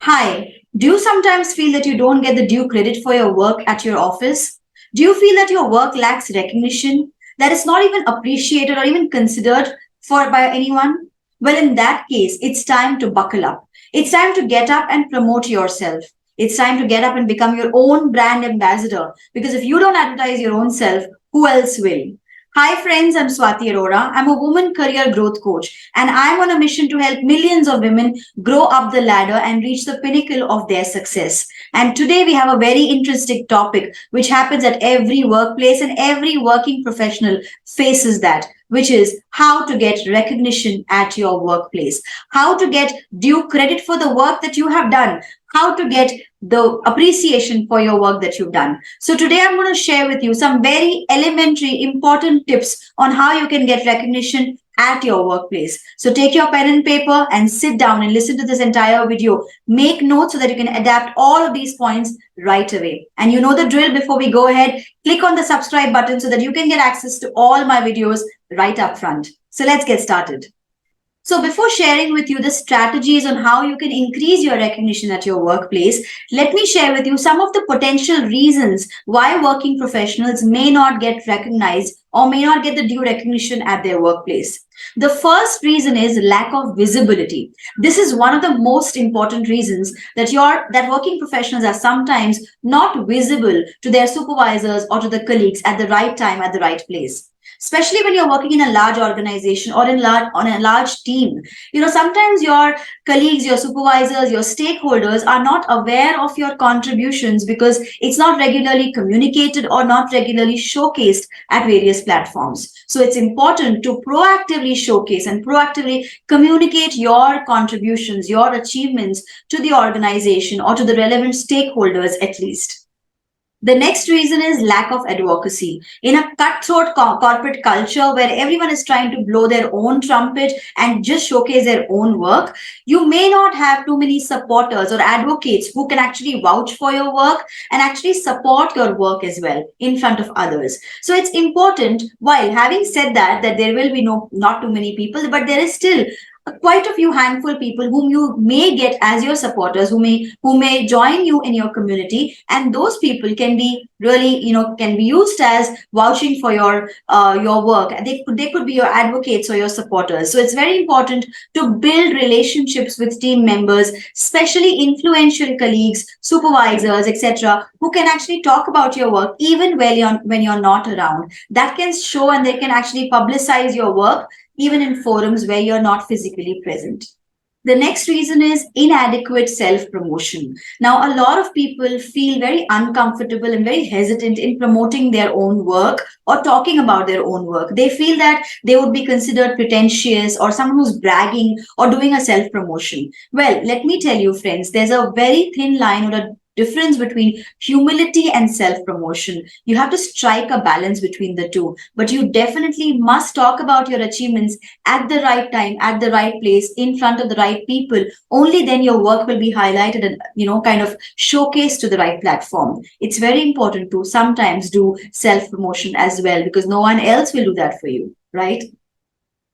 Hi, do you sometimes feel that you don't get the due credit for your work at your office? Do you feel that your work lacks recognition, that is not even appreciated or even considered for by anyone? Well, in that case, it's time to buckle up. It's time to get up and promote yourself. It's time to get up and become your own brand ambassador because if you don't advertise your own self, who else will? Hi friends, I'm Swati Arora. I'm a woman career growth coach and I'm on a mission to help millions of women grow up the ladder and reach the pinnacle of their success. And today we have a very interesting topic which happens at every workplace and every working professional faces that, which is how to get recognition at your workplace, how to get due credit for the work that you have done, how to get the appreciation for your work that you've done. So today I'm going to share with you some very elementary important tips on how you can get recognition at your workplace. So take your pen and paper and sit down and listen to this entire video. Make notes so that you can adapt all of these points right away. And you know the drill. Before we go ahead, click on the subscribe button so that you can get access to all my videos right up front. So let's get started. So before sharing with you the strategies on how you can increase your recognition at your workplace, let me share with you some of the potential reasons why working professionals may not get recognized or may not get the due recognition at their workplace. The first reason is lack of visibility. This is one of the most important reasons that working professionals are sometimes not visible to their supervisors or to the colleagues at the right time at the right place, especially when you're working in a large organization or on a large team. Sometimes your colleagues, your supervisors, your stakeholders are not aware of your contributions because it's not regularly communicated or not regularly showcased at various platforms. So it's important to proactively showcase and proactively communicate your contributions, your achievements to the organization or to the relevant stakeholders at least. The next reason is lack of advocacy. In a cutthroat corporate culture where everyone is trying to blow their own trumpet and just showcase their own work, you may not have too many supporters or advocates who can actually vouch for your work and actually support your work as well in front of others. So it's important, while having said that there will be not too many people, but there is still quite a few handful people whom you may get as your supporters, who may join you in your community, and those people can be really can be used as vouching for your work. They could be your advocates or your supporters. So it's very important to build relationships with team members, especially influential colleagues, supervisors, etc., who can actually talk about your work even when you're not around. That can show and they can actually publicize your work even in forums where you're not physically present. The next reason is inadequate self promotion. Now, a lot of people feel very uncomfortable and very hesitant in promoting their own work or talking about their own work. They feel that they would be considered pretentious or someone who's bragging or doing a self promotion. Well, let me tell you, friends, there's a very thin line or a difference between humility and self promotion. You have to strike a balance between the two, but you definitely must talk about your achievements at the right time, at the right place, in front of the right people. Only then your work will be highlighted and kind of showcased to the right platform. It's very important to sometimes do self promotion as well because no one else will do that for you, right?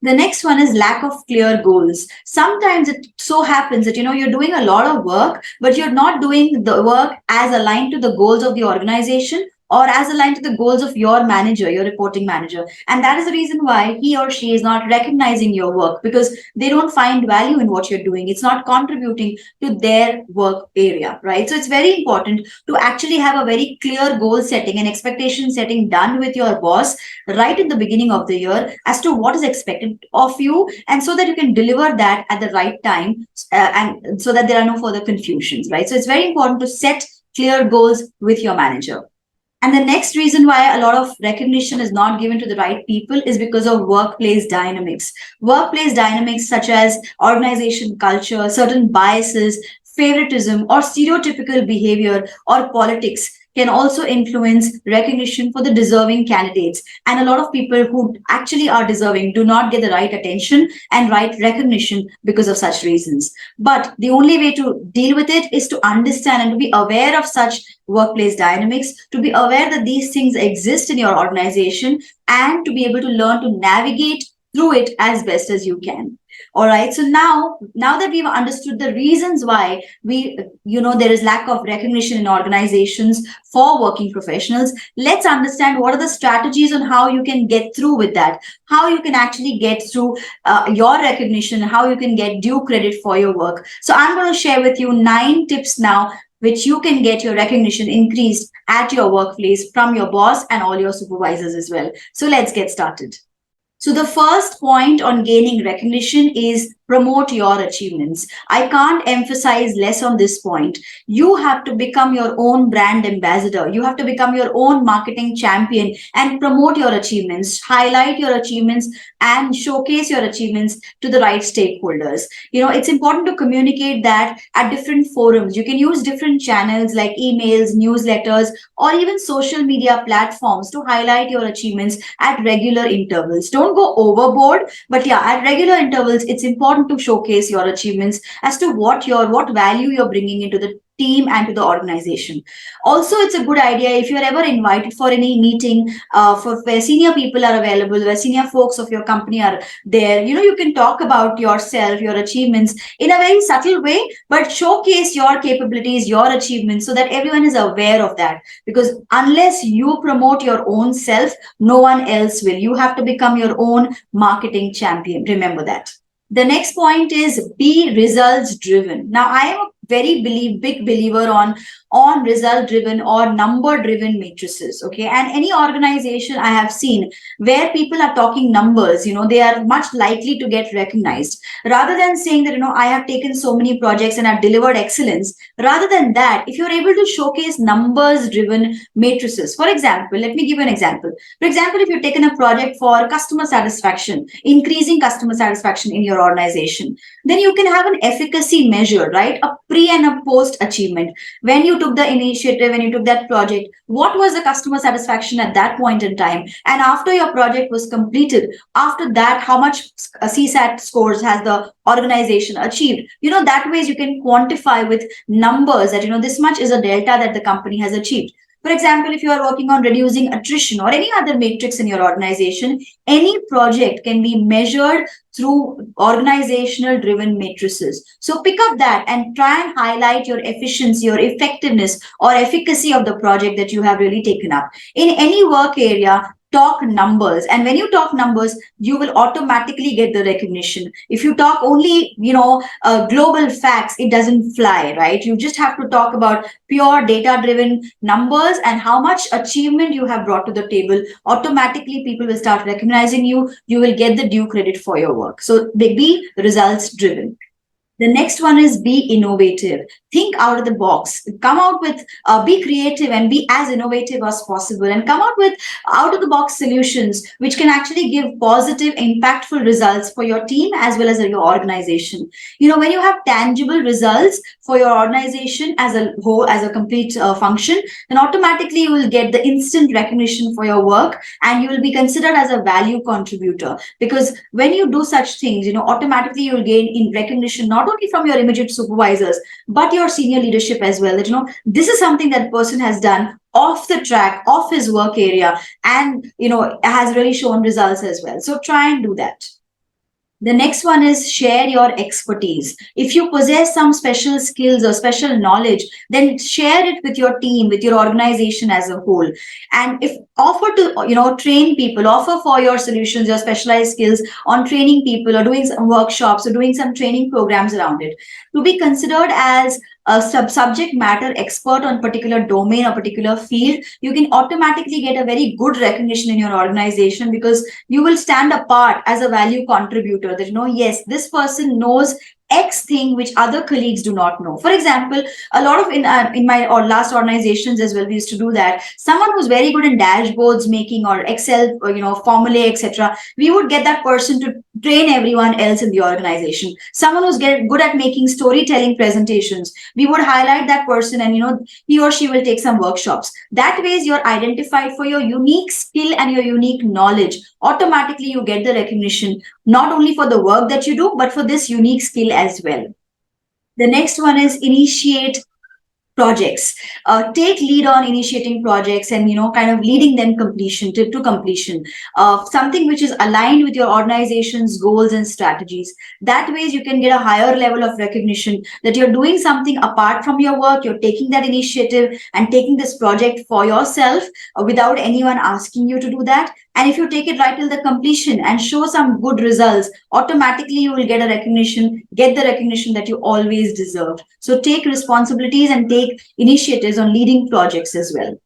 The next one is lack of clear goals. Sometimes it so happens that you're doing a lot of work, but you're not doing the work as aligned to the goals of the organization or as aligned to the goals of your manager, your reporting manager. And that is the reason why he or she is not recognizing your work because they don't find value in what you're doing. It's not contributing to their work area, right? So it's very important to actually have a very clear goal setting and expectation setting done with your boss right in the beginning of the year as to what is expected of you, and so that you can deliver that at the right time, and so that there are no further confusions, right? So it's very important to set clear goals with your manager. And the next reason why a lot of recognition is not given to the right people is because of workplace dynamics. Workplace dynamics such as organization culture, certain biases, favoritism, or stereotypical behavior or politics can also influence recognition for the deserving candidates. And a lot of people who actually are deserving do not get the right attention and right recognition because of such reasons. But the only way to deal with it is to understand and to be aware of such workplace dynamics, to be aware that these things exist in your organization, and to be able to learn to navigate through it as best as you can. All right. So now that we've understood the reasons why there is lack of recognition in organizations for working professionals, let's understand what are the strategies on how you can get through with that, how you can actually get through your recognition, how you can get due credit for your work. So I'm going to share with you 9 tips now which you can get your recognition increased at your workplace from your boss and all your supervisors as well. So let's get started. So the first point on gaining recognition is promote your achievements. I can't emphasize less on this point. You have to become your own brand ambassador. You have to become your own marketing champion and promote your achievements, highlight your achievements and showcase your achievements to the right stakeholders. It's important to communicate that at different forums. You can use different channels like emails, newsletters, or even social media platforms to highlight your achievements at regular intervals. Don't go overboard, but yeah, at regular intervals, it's important to showcase your achievements as to what value you're bringing into the team and to the organization. Also, it's a good idea if you're ever invited for any meeting for where senior people are available, where senior folks of your company are there. You can talk about yourself, your achievements in a very subtle way, but showcase your capabilities, your achievements, so that everyone is aware of that. Because unless you promote your own self, no one else will. You have to become your own marketing champion. Remember that. The next point is be results driven. Now, I am a big believer on result driven or number driven matrices. Okay. And any organization I have seen where people are talking numbers, they are much likely to get recognized rather than saying that, I have taken so many projects and I've delivered excellence. Rather than that, if you're able to showcase numbers driven matrices, for example, let me give you an example. For example, if you've taken a project for customer satisfaction, increasing customer satisfaction in your organization, then you can have an efficacy measure, right? A pre and a post achievement. When you took the initiative, when you took that project, what was the customer satisfaction at that point in time? And after your project was completed, after that, how much CSAT scores has the organization achieved? That ways you can quantify with numbers that, this much is a delta that the company has achieved. For example, if you are working on reducing attrition or any other matrix in your organization, any project can be measured through organizational driven matrices. So pick up that and try and highlight your efficiency or effectiveness or efficacy of the project that you have really taken up. In any work area, talk numbers. And when you talk numbers, you will automatically get the recognition. If you talk only, global facts, it doesn't fly, right? You just have to talk about pure data driven numbers and how much achievement you have brought to the table. Automatically, people will start recognizing you. You will get the due credit for your work. So be results driven. The next one is be innovative. Think out of the box. Come out with, be creative and be as innovative as possible and come out with out of the box solutions which can actually give positive, impactful results for your team as well as your organization. When you have tangible results for your organization as a whole, as a complete function, then automatically you will get the instant recognition for your work and you will be considered as a value contributor. Because when you do such things, automatically you will gain in recognition not only from your immediate supervisors, but your senior leadership as well. That, this is something that person has done off the track, off his work area, and, has really shown results as well. So try and do that. The next one is share your expertise. If you possess some special skills or special knowledge, then share it with your team, with your organization as a whole. And if offer to, train people, offer for your solutions, your specialized skills on training people or doing some workshops or doing some training programs around it. To be considered as a subject matter expert on particular domain or particular field, you can automatically get a very good recognition in your organization because you will stand apart as a value contributor that, yes, this person knows X thing which other colleagues do not know. For example, a lot of in my or last organizations as well, we used to do that. Someone who's very good in dashboards making or Excel, or, formulae, etc. We would get that person to train everyone else in the organization. Someone who's good at making storytelling presentations, we would highlight that person and, he or she will take some workshops. That ways you're identified for your unique skill and your unique knowledge. Automatically you get the recognition, not only for the work that you do, but for this unique skill as well. The next one is initiate projects. Take lead on initiating projects and kind of leading them completion to completion. Something which is aligned with your organization's goals and strategies. That ways you can get a higher level of recognition that you're doing something apart from your work. You're taking that initiative and taking this project for yourself without anyone asking you to do that. And if you take it right till the completion and show some good results, automatically you will get the recognition that you always deserved. So take responsibilities and take initiatives on leading projects as well.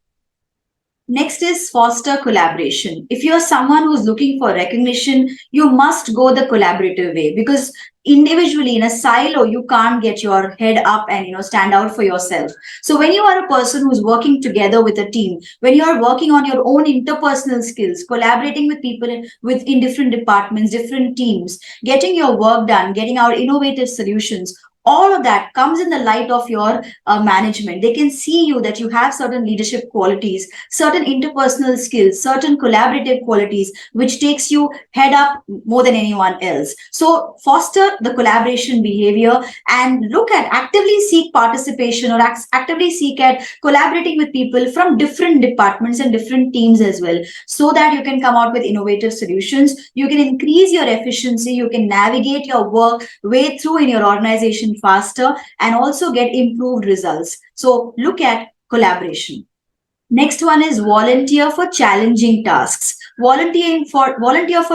Next is foster collaboration. If you're someone who's looking for recognition, you must go the collaborative way, because individually in a silo you can't get your head up and stand out for yourself. So when you are a person who's working together with a team, when you are working on your own interpersonal skills, collaborating with people in different departments, different teams, getting your work done, getting our innovative solutions, all of that comes in the light of your management. They can see you that you have certain leadership qualities, certain interpersonal skills, certain collaborative qualities, which takes you head up more than anyone else. So foster the collaboration behavior and look at actively seek participation, or actively seek at collaborating with people from different departments and different teams as well, so that you can come out with innovative solutions. You can increase your efficiency, you can navigate your work way through in your organization faster, and also get improved results. So look at collaboration. Next one is volunteer for challenging tasks. Volunteer for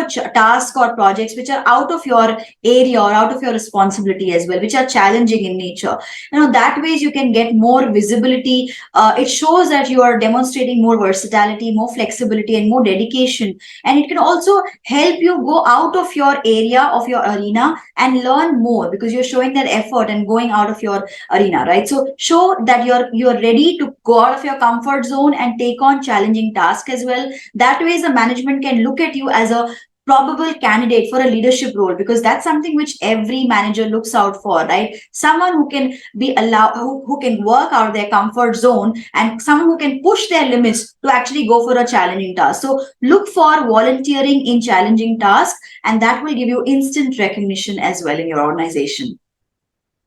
tasks or projects which are out of your area or out of your responsibility as well, which are challenging in nature. That ways you can get more visibility. It shows that you are demonstrating more versatility, more flexibility, and more dedication. And it can also help you go out of your area, of your arena, and learn more, because you're showing that effort and going out of your arena, right? So show that you're ready to go out of your comfort zone and take on challenging tasks as well. That way the management can look at you as a probable candidate for a leadership role, because that's something which every manager looks out for, right? Someone who can be allowed, who can work out of their comfort zone, and someone who can push their limits to actually go for a challenging task. So look for volunteering in challenging tasks, and that will give you instant recognition as well in your organization.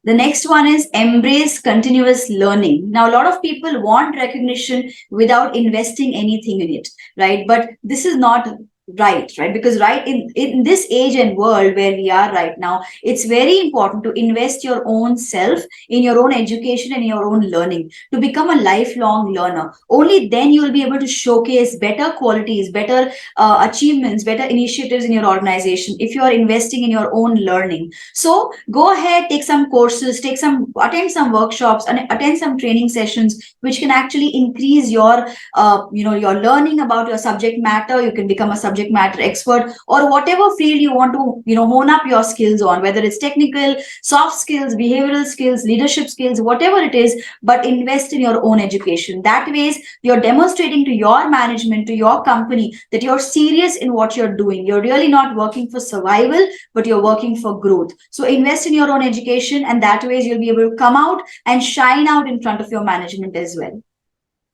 The next one is embrace continuous learning. Now, a lot of people want recognition without investing anything in it, right? But this is not right? Because in this age and world where we are right now, it's very important to invest your own self in your own education and your own learning, to become a lifelong learner. Only then you will be able to showcase better qualities, better achievements, better initiatives in your organization if you are investing in your own learning. So go ahead, take some courses, attend some workshops, and attend some training sessions, which can actually increase your your learning about your subject matter. You can become a subject matter expert, or whatever field you want to hone up your skills on, whether it's technical, soft skills, behavioral skills, leadership skills, whatever it is. But invest in your own education. That ways you're demonstrating to your management, to your company, that you're serious in what you're doing. You're really not working for survival, but you're working for growth. So invest in your own education, and that ways you'll be able to come out and shine out in front of your management as well.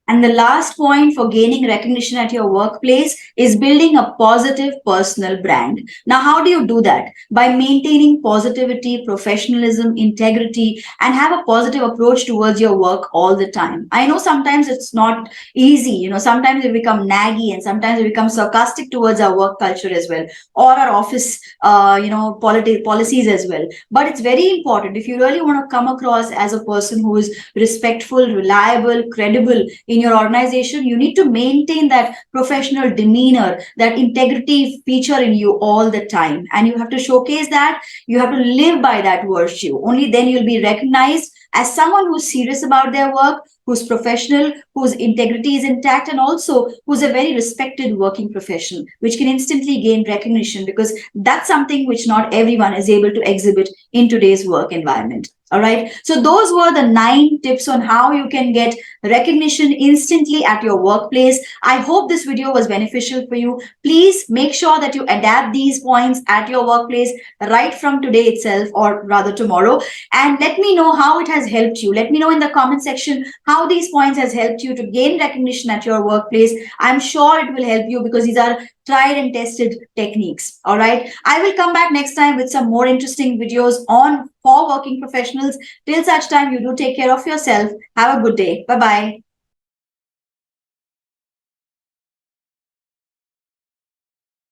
And the last point for gaining recognition at your workplace is building a positive personal brand. Now, how do you do that? By maintaining positivity, professionalism, integrity, and have a positive approach towards your work all the time. I know sometimes it's not easy. Sometimes we become naggy, and sometimes we become sarcastic towards our work culture as well, or our office, policies as well. But it's very important, if you really want to come across as a person who is respectful, reliable, credible in your organization, you need to maintain that professional demeanor, that integrity feature in you all the time. And you have to showcase that. You have to live by that virtue. Only then you'll be recognized as someone who's serious about their work, who's professional, whose integrity is intact, and also who's a very respected working professional, which can instantly gain recognition, because that's something which not everyone is able to exhibit in today's work environment. All right. So those were the 9 tips on how you can get recognition instantly at your workplace. I hope this video was beneficial for you. Please make sure that you adapt these points at your workplace right from today itself, or rather tomorrow. And let me know how it has helped you. Let me know in the comment section how how these points has helped you to gain recognition at your workplace. I'm sure it will help you because these are tried and tested techniques. All right. I will come back next time with some more interesting videos on for working professionals. Till such time, you do take care of yourself. Have a good day. Bye bye.